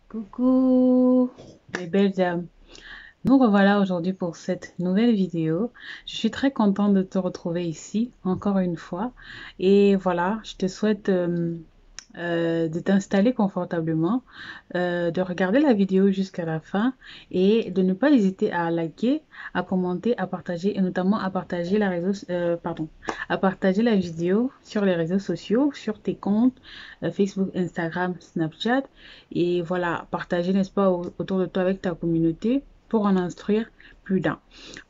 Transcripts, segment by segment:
Coucou mes belles dames. Nous revoilà aujourd'hui pour cette nouvelle vidéo. Je suis très contente de te retrouver ici encore une fois. Et voilà, je te souhaite de t'installer confortablement, de regarder la vidéo jusqu'à la fin et de ne pas hésiter à liker, à commenter, à partager et notamment à partager à partager la vidéo sur les réseaux sociaux, sur tes comptes Facebook, Instagram, Snapchat et voilà, partager, n'est-ce pas, autour de toi avec ta communauté pour en instruire plus d'un.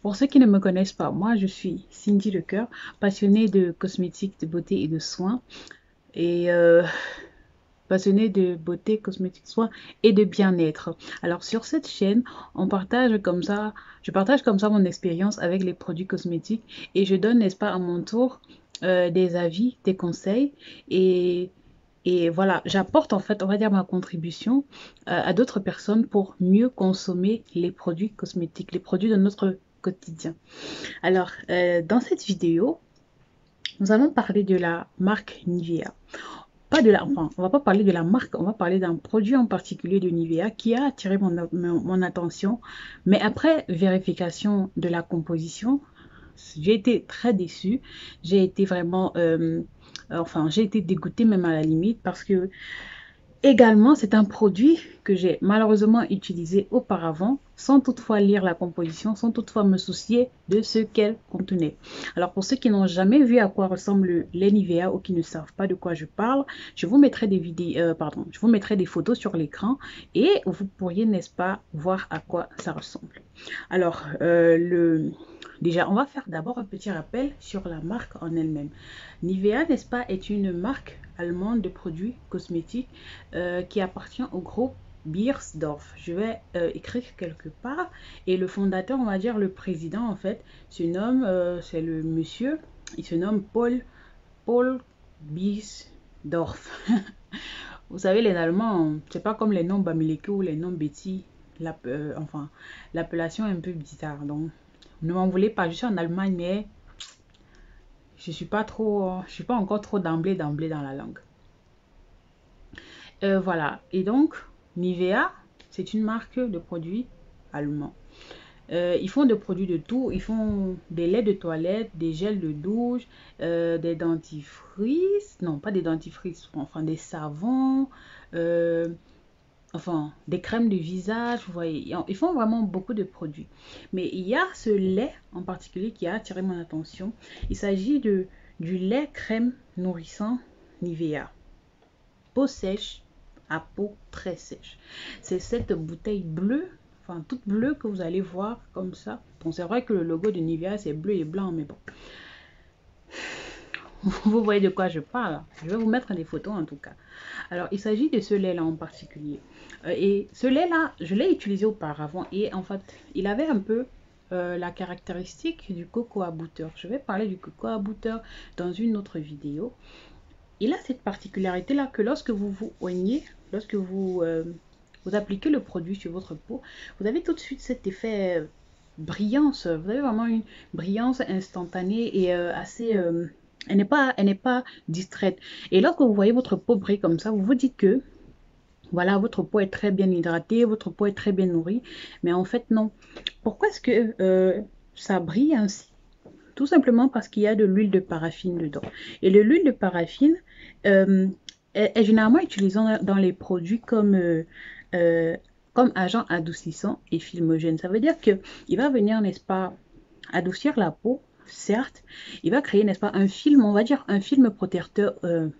Pour ceux qui ne me connaissent pas, moi je suis Cindy Lecoeur, passionnée de cosmétiques, de beauté et de soins et passionnée de beauté, cosmétiques, soins et de bien-être. Alors sur cette chaîne, je partage comme ça mon expérience avec les produits cosmétiques et je donne, n'est-ce pas, à mon tour des avis, des conseils et voilà, j'apporte en fait, on va dire, ma contribution à d'autres personnes pour mieux consommer les produits cosmétiques, les produits de notre quotidien. Alors, dans cette vidéo, nous allons parler de la marque Nivea. Enfin, on va pas parler de la marque, on va parler d'un produit en particulier de Nivea qui a attiré mon attention. Mais après vérification de la composition, j'ai été très déçue. J'ai été vraiment, enfin, j'ai été dégoûtée même à la limite parce que également, c'est un produit que j'ai malheureusement utilisé auparavant sans toutefois lire la composition, sans toutefois me soucier de ce qu'elle contenait. Alors pour ceux qui n'ont jamais vu à quoi ressemble les Nivea ou qui ne savent pas de quoi je parle, je vous mettrai des vidéos, je vous mettrai des photos sur l'écran et vous pourriez, n'est-ce pas, voir à quoi ça ressemble. Alors, déjà, on va faire d'abord un petit rappel sur la marque en elle-même. Nivea, n'est-ce pas, est une marque allemande de produits cosmétiques qui appartient au groupe Beiersdorf. Je vais écrire quelque part. Et le fondateur, on va dire le président, en fait, se nomme, c'est le monsieur, il se nomme Paul Beiersdorf. Vous savez, les Allemands, c'est pas comme les noms Bamileke ou les noms Betty. Enfin, l'appellation est un peu bizarre. Donc, ne m'en voulez pas, je suis en Allemagne, mais je suis pas encore trop d'emblée dans la langue. Voilà. Et donc, Nivea, c'est une marque de produits allemands. Ils font des produits de tout. Ils font des laits de toilette, des gels de douche, des dentifrices. Non, pas des dentifrices. Enfin, des savons. euh, enfin, des crèmes de visage. Vous voyez, ils font vraiment beaucoup de produits. Mais il y a ce lait en particulier qui a attiré mon attention. Il s'agit du lait crème nourrissant Nivea. Peau sèche à peau très sèche. C'est cette bouteille bleue, enfin toute bleue que vous allez voir comme ça. Bon, c'est vrai que le logo de Nivea c'est bleu et blanc, mais bon. Vous voyez de quoi je parle. Je vais vous mettre des photos en tout cas. Alors, il s'agit de ce lait-là en particulier. Et ce lait-là, je l'ai utilisé auparavant et en fait, il avait un peu la caractéristique du cocoa butter. Je vais parler du cocoa butter dans une autre vidéo. Il a cette particularité-là que lorsque vous vous oignez, lorsque vous appliquez le produit sur votre peau, vous avez tout de suite cet effet brillance. Vous avez vraiment une brillance instantanée et assez... elle n'est pas distraite. Et lorsque vous voyez votre peau briller comme ça, vous vous dites que voilà, votre peau est très bien hydratée, votre peau est très bien nourrie. Mais en fait, non. Pourquoi est-ce que ça brille ainsi? Tout simplement parce qu'il y a de l'huile de paraffine dedans. Et l'huile de paraffine est généralement utilisée dans les produits euh, comme agent adoucissant et filmogène. Ça veut dire qu'il va venir, n'est-ce pas, adoucir la peau, certes. Il va créer, n'est-ce pas, un film, on va dire un film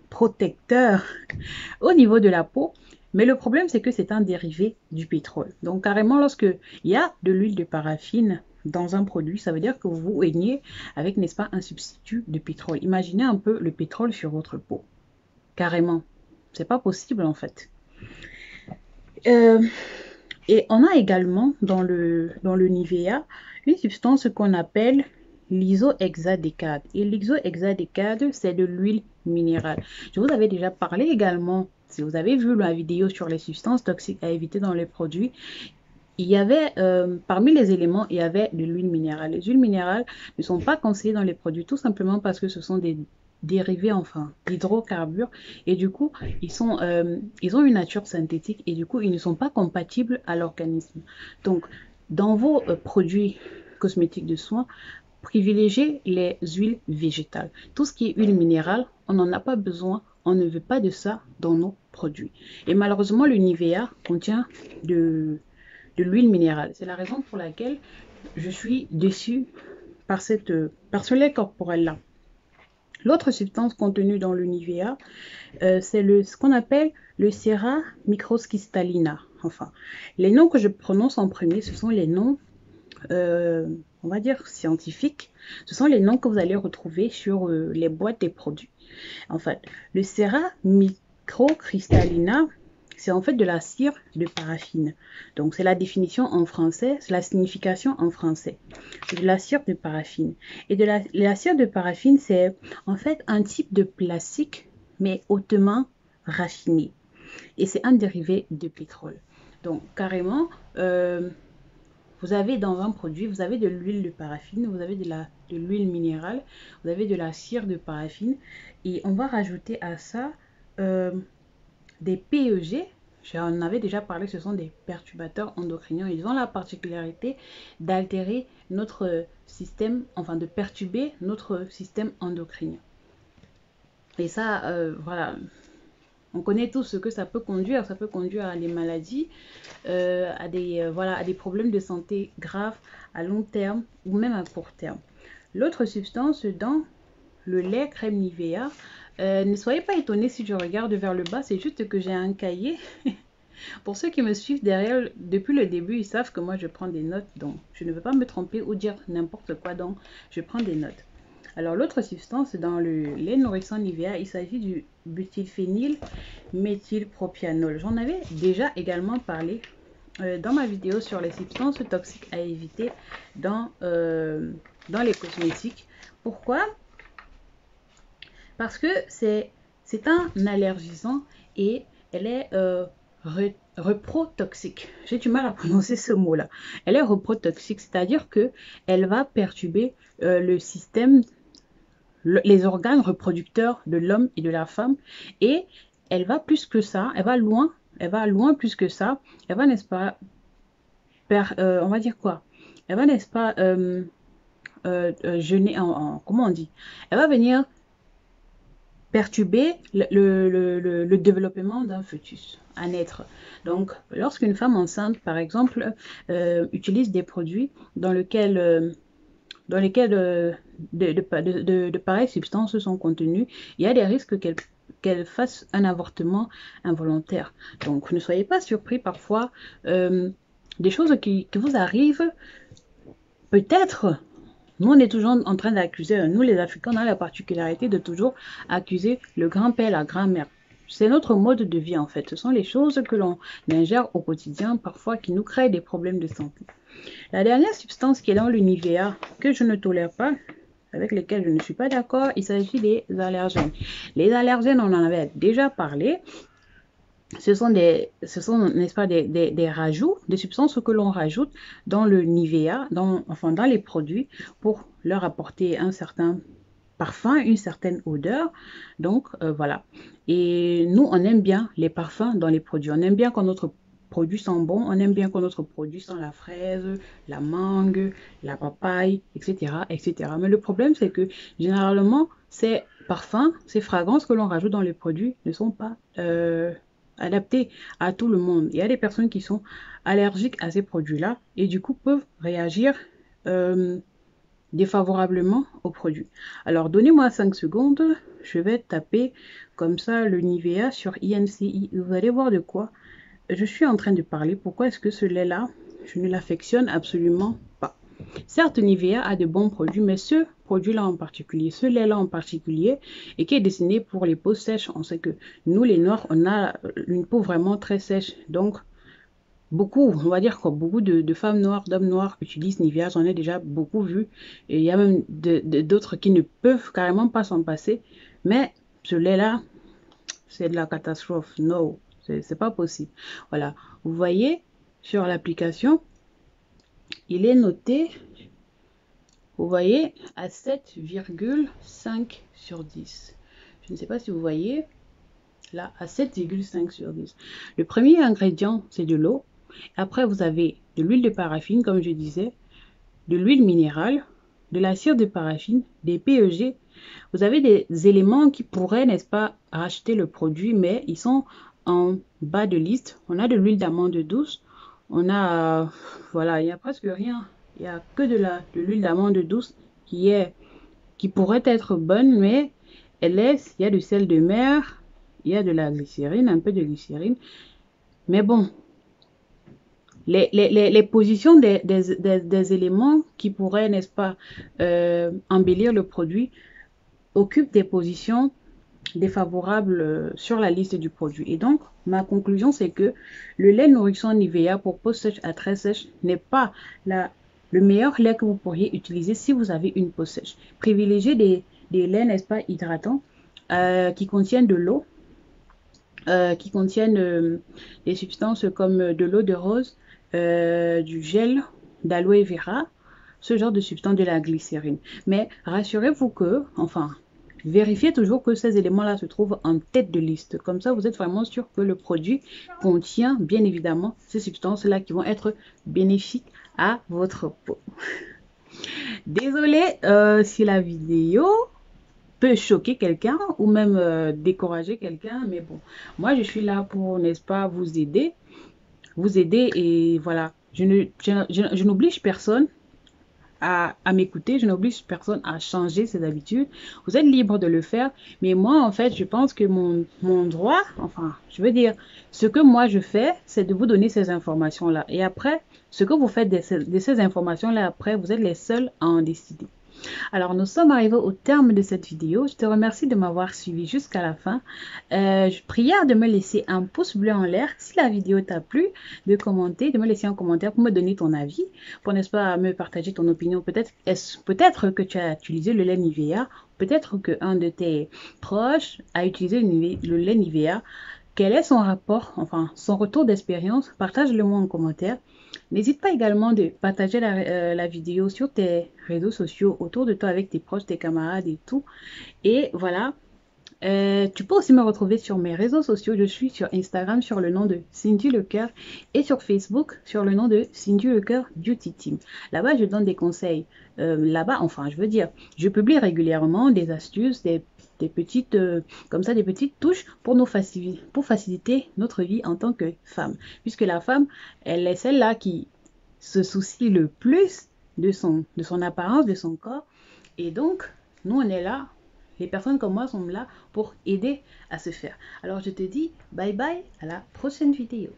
protecteur au niveau de la peau. Mais le problème, c'est que c'est un dérivé du pétrole. Donc, carrément, lorsque il y a de l'huile de paraffine dans un produit, ça veut dire que vous vous baignez avec, n'est-ce pas, un substitut de pétrole. Imaginez un peu le pétrole sur votre peau. Carrément. C'est pas possible, en fait. Euh, et on a également dans le Nivea une substance qu'on appelle l'isohexadécade. Et l'isohexadécade, c'est de l'huile minérale. Je vous avais déjà parlé également, si vous avez vu la vidéo sur les substances toxiques à éviter dans les produits, il y avait, parmi les éléments, il y avait de l'huile minérale. Les huiles minérales ne sont pas conseillées dans les produits tout simplement parce que ce sont dérivés, enfin, d'hydrocarbures. Et du coup, ils ont une nature synthétique et du coup, ils ne sont pas compatibles à l'organisme. Donc, dans vos produits cosmétiques de soins, privilégiez les huiles végétales. Tout ce qui est huile minérale, on n'en a pas besoin. On ne veut pas de ça dans nos produits. Et malheureusement, le Nivea contient de l'huile minérale. C'est la raison pour laquelle je suis déçue par ce lait corporel-là. L'autre substance contenue dans le Nivea, c'est ce qu'on appelle le Sera microscystallina. Enfin, les noms que je prononce en premier, ce sont les noms, on va dire, scientifiques. Ce sont les noms que vous allez retrouver sur les boîtes des produits. En fait, le Sera microcrystallina, c'est en fait de la cire de paraffine. Donc, c'est la définition en français, c'est la signification en français. C'est de la cire de paraffine. Et la cire de paraffine, c'est en fait un type de plastique, mais hautement raffiné. Et c'est un dérivé de pétrole. Donc, carrément, vous avez dans un produit, vous avez de l'huile de paraffine, vous avez de l'huile minérale, vous avez de la cire de paraffine. Et on va rajouter à ça des PEG. J'en avais déjà parlé, ce sont des perturbateurs endocriniens. Ils ont la particularité d'altérer notre système, enfin de perturber notre système endocrinien. Et ça, voilà, on connaît tous ce que ça peut conduire. Ça peut conduire à des maladies, voilà, à des problèmes de santé graves à long terme ou même à court terme. L'autre substance dans le lait crème Nivea, ne soyez pas étonnés si je regarde vers le bas, c'est juste que j'ai un cahier. Pour ceux qui me suivent derrière depuis le début, ils savent que moi je prends des notes, donc je ne veux pas me tromper ou dire n'importe quoi, donc je prends des notes. Alors l'autre substance dans le lait nourrissant Nivea, il s'agit du butylphényl méthylpropianol. J'en avais déjà également parlé dans ma vidéo sur les substances toxiques à éviter dans les cosmétiques. Pourquoi? Parce que c'est un allergisant et elle est reprotoxique. J'ai du mal à prononcer ce mot-là. Elle est reprotoxique, c'est-à-dire que elle va perturber le système, les organes reproducteurs de l'homme et de la femme, et elle va plus que ça, elle va loin plus que ça. Elle va, n'est-ce pas, on va dire quoi? Elle va, n'est-ce pas, jeûner comment on dit? Elle va venir perturber le développement d'un fœtus, un être. Donc, lorsqu'une femme enceinte, par exemple, utilise des produits dans lesquels de pareilles substances sont contenues, il y a des risques qu'elle fasse un avortement involontaire. Donc, ne soyez pas surpris parfois des choses qui vous arrivent. Peut-être, nous, on est toujours en train d'accuser, nous les Africains, on a la particularité de toujours accuser le grand-père, la grand-mère. C'est notre mode de vie en fait. Ce sont les choses que l'on ingère au quotidien, parfois qui nous créent des problèmes de santé. La dernière substance qui est dans le Nivea, que je ne tolère pas, avec lesquelles je ne suis pas d'accord, il s'agit des allergènes. Les allergènes, on en avait déjà parlé. Ce sont, n'est-ce pas, des rajouts, des substances que l'on rajoute dans le Nivea, enfin dans les produits, pour leur apporter un certain parfum, une certaine odeur. Donc, voilà. Et nous, on aime bien les parfums dans les produits. On aime bien quand notre produit sent bon. On aime bien quand notre produit sent la fraise, la mangue, la papaye, etc., etc. Mais le problème, c'est que généralement, ces parfums, ces fragrances que l'on rajoute dans les produits ne sont pas adaptés à tout le monde. Il y a des personnes qui sont allergiques à ces produits-là et du coup peuvent réagir défavorablement au produit. Alors donnez-moi 5 secondes, je vais taper comme ça le Nivea sur INCI. Vous allez voir de quoi je suis en train de parler. Pourquoi est-ce que ce lait-là, je ne l'affectionne absolument pas. Certes, Nivea a de bons produits, mais ce produit-là en particulier, ce lait-là en particulier, et qui est destiné pour les peaux sèches, on sait que nous, les Noirs, on a une peau vraiment très sèche. Donc, beaucoup, on va dire que beaucoup de femmes noires, d'hommes noirs utilisent Nivea, j'en ai déjà beaucoup vu. Et il y a même d'autres qui ne peuvent carrément pas s'en passer. Mais ce lait-là, c'est de la catastrophe. Non, c'est pas possible. Voilà, vous voyez sur l'application, il est noté Vous voyez, à 7,5 sur 10. Je ne sais pas si vous voyez, là, à 7,5 sur 10. Le premier ingrédient, c'est de l'eau. Après, vous avez de l'huile de paraffine, comme je disais, de l'huile minérale, de la cire de paraffine, des PEG. Vous avez des éléments qui pourraient, n'est-ce pas, racheter le produit, mais ils sont en bas de liste. On a de l'huile d'amande douce. On a, voilà, il n'y a presque rien. Il n'y a que de l'huile d'amande douce qui pourrait être bonne, mais il y a du sel de mer, il y a de la glycérine, un peu de glycérine. Mais bon, les positions des éléments qui pourraient, n'est-ce pas, embellir le produit occupent des positions défavorables sur la liste du produit. Et donc, ma conclusion, c'est que le lait nourrissant Nivea pour peau sèche à très sèche n'est pas le meilleur lait que vous pourriez utiliser si vous avez une peau sèche. Privilégiez des laits, n'est-ce pas, hydratants qui contiennent de l'eau, qui contiennent des substances comme de l'eau de rose, du gel d'aloe vera, ce genre de substance, de la glycérine. Mais rassurez-vous que, enfin, vérifiez toujours que ces éléments-là se trouvent en tête de liste. Comme ça, vous êtes vraiment sûr que le produit contient, bien évidemment, ces substances-là qui vont être bénéfiques à votre peau. Désolée si la vidéo peut choquer quelqu'un ou même décourager quelqu'un, mais bon, moi je suis là pour, n'est-ce pas, vous aider et voilà, je n'oblige personne à m'écouter, je n'oblige personne à changer ses habitudes. Vous êtes libre de le faire, mais moi, en fait, je pense que mon droit, enfin, je veux dire, ce que moi je fais, c'est de vous donner ces informations-là. Et après, ce que vous faites de ces informations-là, après, vous êtes les seuls à en décider. Alors, nous sommes arrivés au terme de cette vidéo. Je te remercie de m'avoir suivi jusqu'à la fin. Je prière de me laisser un pouce bleu en l'air si la vidéo t'a plu, de commenter, de me laisser un commentaire pour me donner ton avis, pour n'est-ce pas me partager ton opinion. Peut-être que tu as utilisé le lait Nivea, peut-être qu'un de tes proches a utilisé le lait Nivea. Quel est son rapport, enfin son retour d'expérience? Partage-le-moi en commentaire. N'hésite pas également de partager la vidéo sur tes réseaux sociaux autour de toi avec tes proches, tes camarades et tout. Et voilà, tu peux aussi me retrouver sur mes réseaux sociaux. Je suis sur Instagram sur le nom de Cindy Lecoeur et sur Facebook sur le nom de Cindy Lecoeur Beauty Team. Là-bas, je donne des conseils. Là-bas, enfin, je veux dire, je publie régulièrement des astuces, des petites, comme ça, des petites touches pour faciliter notre vie en tant que femme. Puisque la femme, elle est celle-là qui se soucie le plus de son apparence, de son corps. Et donc, nous, on est là. Les personnes comme moi sont là pour aider à se faire. Alors, je te dis bye bye, à la prochaine vidéo.